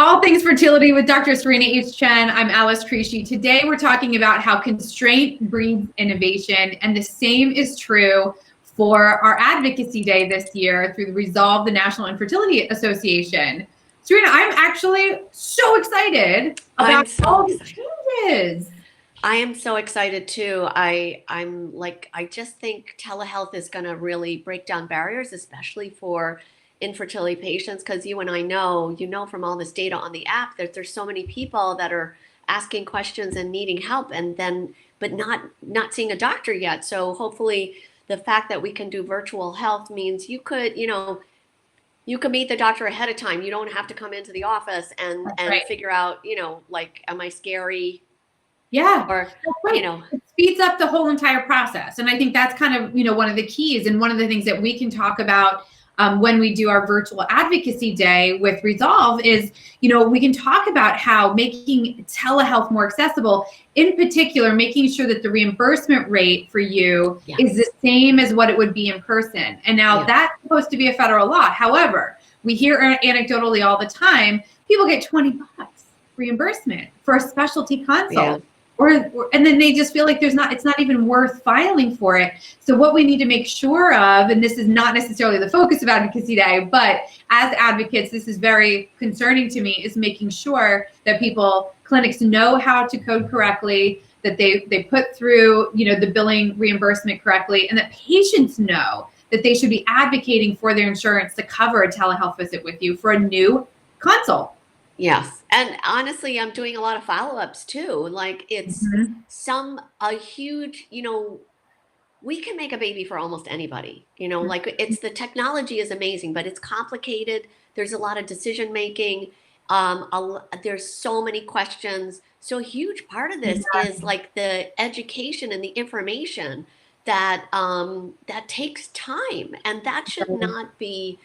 All things fertility with Dr. Serena H. Chen. I'm Alice Crisci. Today we're talking about how constraint breeds innovation, and the same is true for our Advocacy Day this year through the Resolve the National Infertility Association. Serena, I'm actually so excited about all the changes. I am so excited too. I just think telehealth is going to really break down barriers, especially for infertility patients, because you and I know, from all this data on the app that there's so many people that are asking questions and needing help but not seeing a doctor yet. So hopefully the fact that we can do virtual health means you could meet the doctor ahead of time. You don't have to come into the office and Right. figure out, am I scary? Yeah. Or, It speeds up the whole entire process. And I think that's kind of, one of the keys and one of the things that we can talk about when we do our virtual advocacy day with Resolve is, we can talk about how making telehealth more accessible, in particular, making sure that the reimbursement rate for you is the same as what it would be in person. And now that's supposed to be a federal law. However, we hear anecdotally all the time, people get $20 reimbursement for a specialty consult. And then they just feel like it's not even worth filing for it. So what we need to make sure of, and this is not necessarily the focus of Advocacy Day, but as advocates, this is very concerning to me, is making sure that clinics know how to code correctly, that they put through, the billing reimbursement correctly, and that patients know that they should be advocating for their insurance to cover a telehealth visit with you for a new consult. Yes. And honestly, I'm doing a lot of follow-ups too. Like it's a huge, we can make a baby for almost anybody, like the technology is amazing, but it's complicated. There's a lot of decision making. There's so many questions. So a huge part of this is like the education and the information that takes time, and that should not be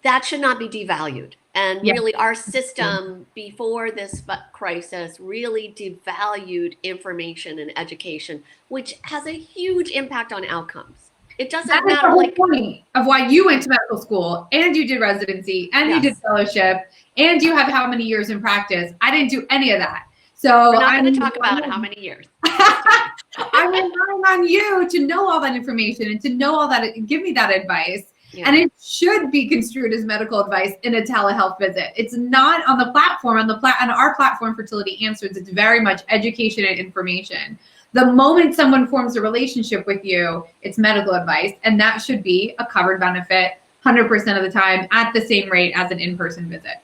devalued. And really, our system before this crisis really devalued information and education, which has a huge impact on outcomes. It doesn't matter. The whole point of why you went to medical school and you did residency and you did fellowship and you have how many years in practice. I didn't do any of that. So we're not going to talk about how many years. I'm relying on you to know all that information and to know all that, give me that advice. And it should be construed as medical advice in a telehealth visit. It's not on the platform, on our platform, FertilityAnswers. It's very much education and information. The moment someone forms a relationship with you, it's medical advice, and that should be a covered benefit 100% of the time at the same rate as an in-person visit,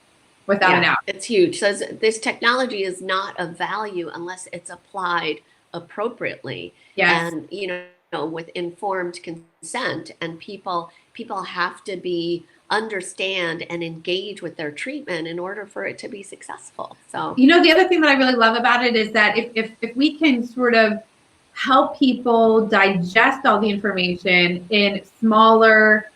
without a doubt. It's huge. So this technology is not of value unless it's applied appropriately. And, with informed consent, and people have to understand and engage with their treatment in order for it to be successful. So, the other thing that I really love about it is that if we can sort of help people digest all the information in smaller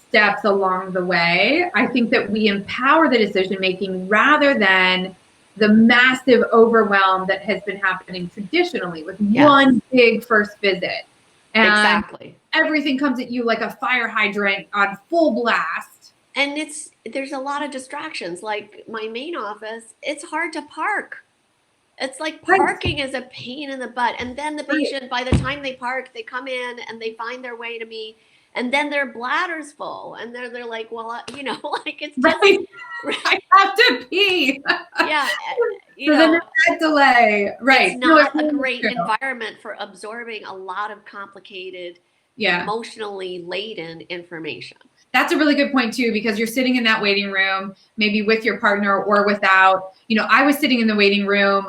steps along the way, I think that we empower the decision making rather than the massive overwhelm that has been happening traditionally with one big first visit. And everything comes at you like a fire hydrant on full blast. And there's a lot of distractions. Like my main office, it's hard to park. It's like parking is a pain in the butt. And then the patient, by the time they park, they come in and they find their way to me. And then their bladder's full. And they're like, well, like it's just... I have to pee. So then that delay. It's not a great environment for absorbing a lot of complicated, emotionally laden information. That's a really good point too, because you're sitting in that waiting room, maybe with your partner or without. I was sitting in the waiting room,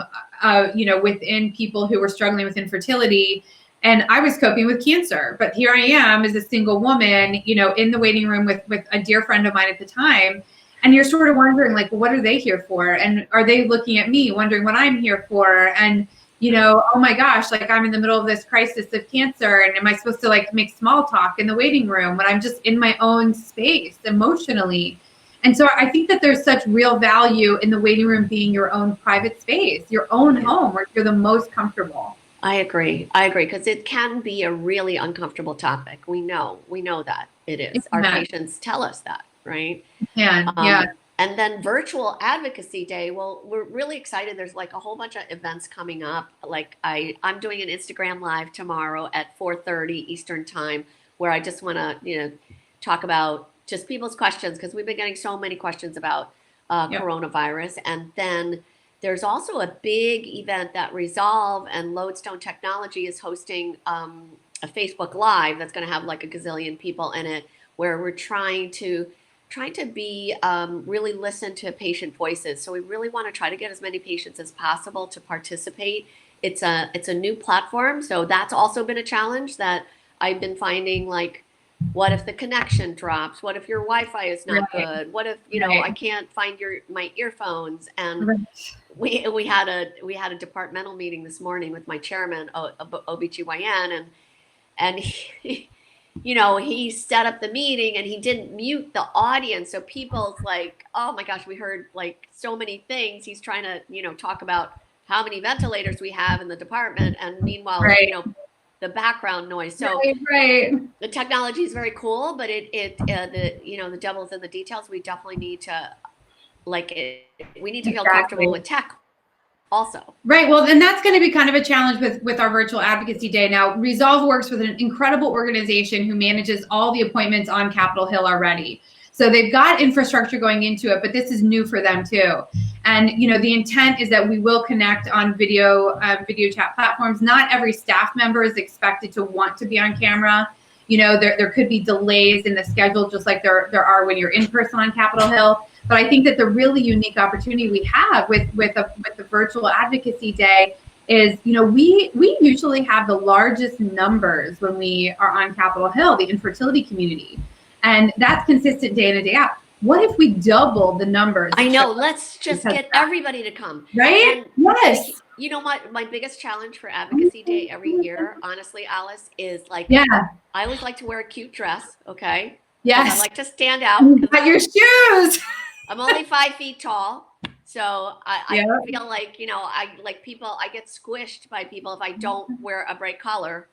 within people who were struggling with infertility, and I was coping with cancer. But here I am as a single woman, in the waiting room with a dear friend of mine at the time. And you're sort of wondering, like, what are they here for? And are they looking at me, wondering what I'm here for? And, oh my gosh, like I'm in the middle of this crisis of cancer. And am I supposed to like make small talk in the waiting room when I'm just in my own space emotionally? And so I think that there's such real value in the waiting room being your own private space, your own home where you're the most comfortable. I agree, because it can be a really uncomfortable topic. We know that it is. Our patients tell us that, right? Yeah. And then virtual advocacy day. Well, we're really excited. There's like a whole bunch of events coming up. Like I'm doing an Instagram live tomorrow at 4:30 Eastern time, where I just want to, talk about just people's questions, because we've been getting so many questions about coronavirus. And then there's also a big event that Resolve and Lodestone Technology is hosting, a Facebook Live that's going to have like a gazillion people in it, where we're trying to be really listen to patient voices. So we really want to try to get as many patients as possible to participate. It's a new platform, so that's also been a challenge that I've been finding. Like, what if the connection drops? What if your Wi-Fi is not good? What if I can't find my earphones? And we had a departmental meeting this morning with my chairman, OBGYN, and he set up the meeting and he didn't mute the audience. So people's like, oh my gosh, we heard like so many things. He's trying to, talk about how many ventilators we have in the department. And meanwhile, the background noise. So the technology is very cool, but the devil's in the details. We definitely need to we need to feel comfortable with tech also. Right. Well, and that's going to be kind of a challenge with our virtual advocacy day. Now, Resolve works with an incredible organization who manages all the appointments on Capitol Hill already. So they've got infrastructure going into it, but this is new for them too. And, the intent is that we will connect on video chat platforms. Not every staff member is expected to want to be on camera. There could be delays in the schedule, just like there are when you're in person on Capitol Hill. But I think that the really unique opportunity we have with the virtual advocacy day is, we usually have the largest numbers when we are on Capitol Hill, the infertility community. And that's consistent day in and day out. What if we double the numbers? I know. Let's just get everybody to come. Right? And yes. You know what? My biggest challenge for Advocacy Day every year, honestly, Alice, is like, I always like to wear a cute dress. Okay. Yes. I like to stand out. Got your shoes. I'm only 5 feet tall. So I feel like, I get squished by people if I don't wear a bright collar.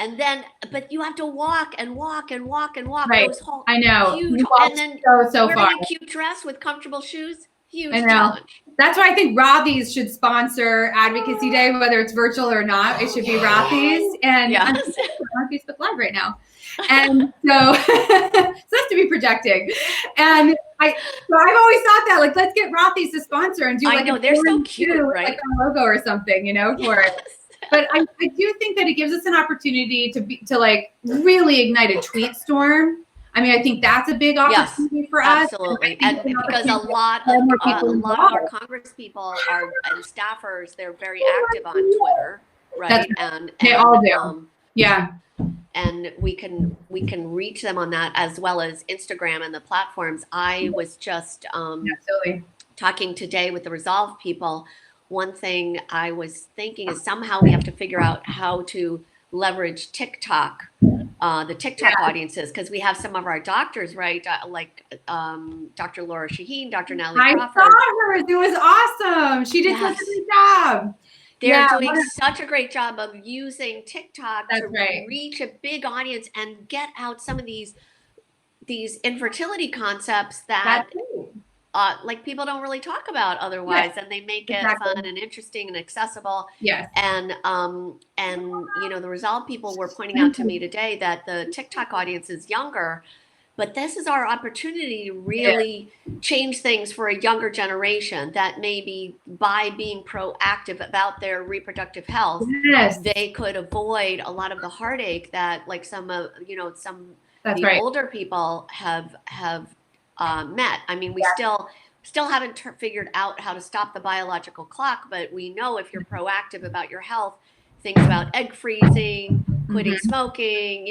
And then, but you have to walk and walk and walk and walk. Right. I know. Huge. And then so wearing far. a cute dress with comfortable shoes, huge I know. challenge. That's why I think Rothy's should sponsor Advocacy Day, whether it's virtual or not. It should be Rothy's. And I'm on Facebook Live right now. And so, that's to be projecting. And I've always thought that, like, let's get Rothy's to sponsor and do like they're so cute, right? Like a logo or something, for it. But I do think that it gives us an opportunity to like really ignite a tweet storm. I mean, I think that's a big opportunity for us. Absolutely. And because a lot of our Congress people and staffers, they're very active on Twitter, right? And they all do. And we can reach them on that, as well as Instagram and the platforms. I was just talking today with the Resolve people. One thing I was thinking is somehow we have to figure out how to leverage TikTok, the TikTok audiences, because we have some of our doctors, right? Like Dr. Laura Shaheen, Dr. Natalie Crawford. I saw her. It was awesome. She did such a good job. They're doing such a great job of using TikTok to reach a big audience and get out some of these infertility concepts that like people don't really talk about otherwise, and they make it fun and interesting and accessible. Yes. And the Resolve people were pointing out to me today that the TikTok audience is younger, but this is our opportunity to really change things for a younger generation, that maybe by being proactive about their reproductive health, they could avoid a lot of the heartache that like some of the older people have met. I mean, we still haven't figured out how to stop the biological clock, but we know if you're proactive about your health, things about egg freezing, quitting smoking,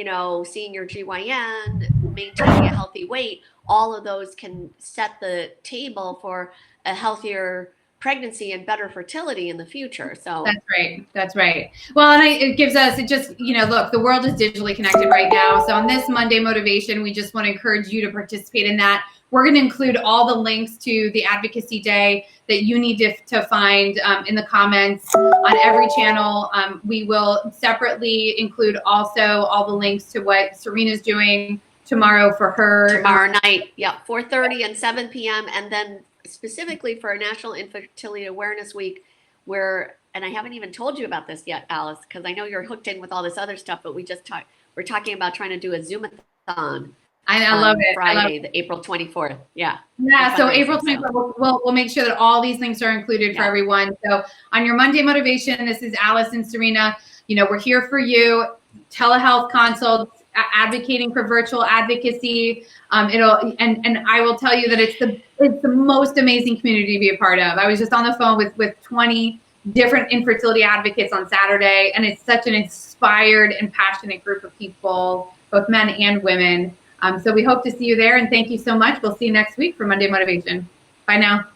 seeing your GYN, maintaining a healthy weight, all of those can set the table for a healthier pregnancy and better fertility in the future. So that's right. Well, and it gives us, look, the world is digitally connected right now. So on this Monday Motivation, we just want to encourage you to participate in that. We're going to include all the links to the Advocacy Day that you need to find in the comments on every channel. We will separately include also all the links to what Serena's doing tomorrow for her. Tomorrow night, yeah, 4:30 and 7 p.m. And then specifically for National Infertility Awareness Week, and I haven't even told you about this yet, Alice, because I know you're hooked in with all this other stuff, but we're talking about trying to do a Zoom-a-thon. I love it. Friday, the April 24th. Yeah. Yeah. So April 24th, we'll make sure that all these links are included for everyone. So on your Monday motivation, this is Alice and Serena. We're here for you. Telehealth consults, advocating for virtual advocacy. And I will tell you that it's the most amazing community to be a part of. I was just on the phone with 20 different infertility advocates on Saturday, and it's such an inspired and passionate group of people, both men and women. So we hope to see you there, and thank you so much. We'll see you next week for Monday Motivation. Bye now.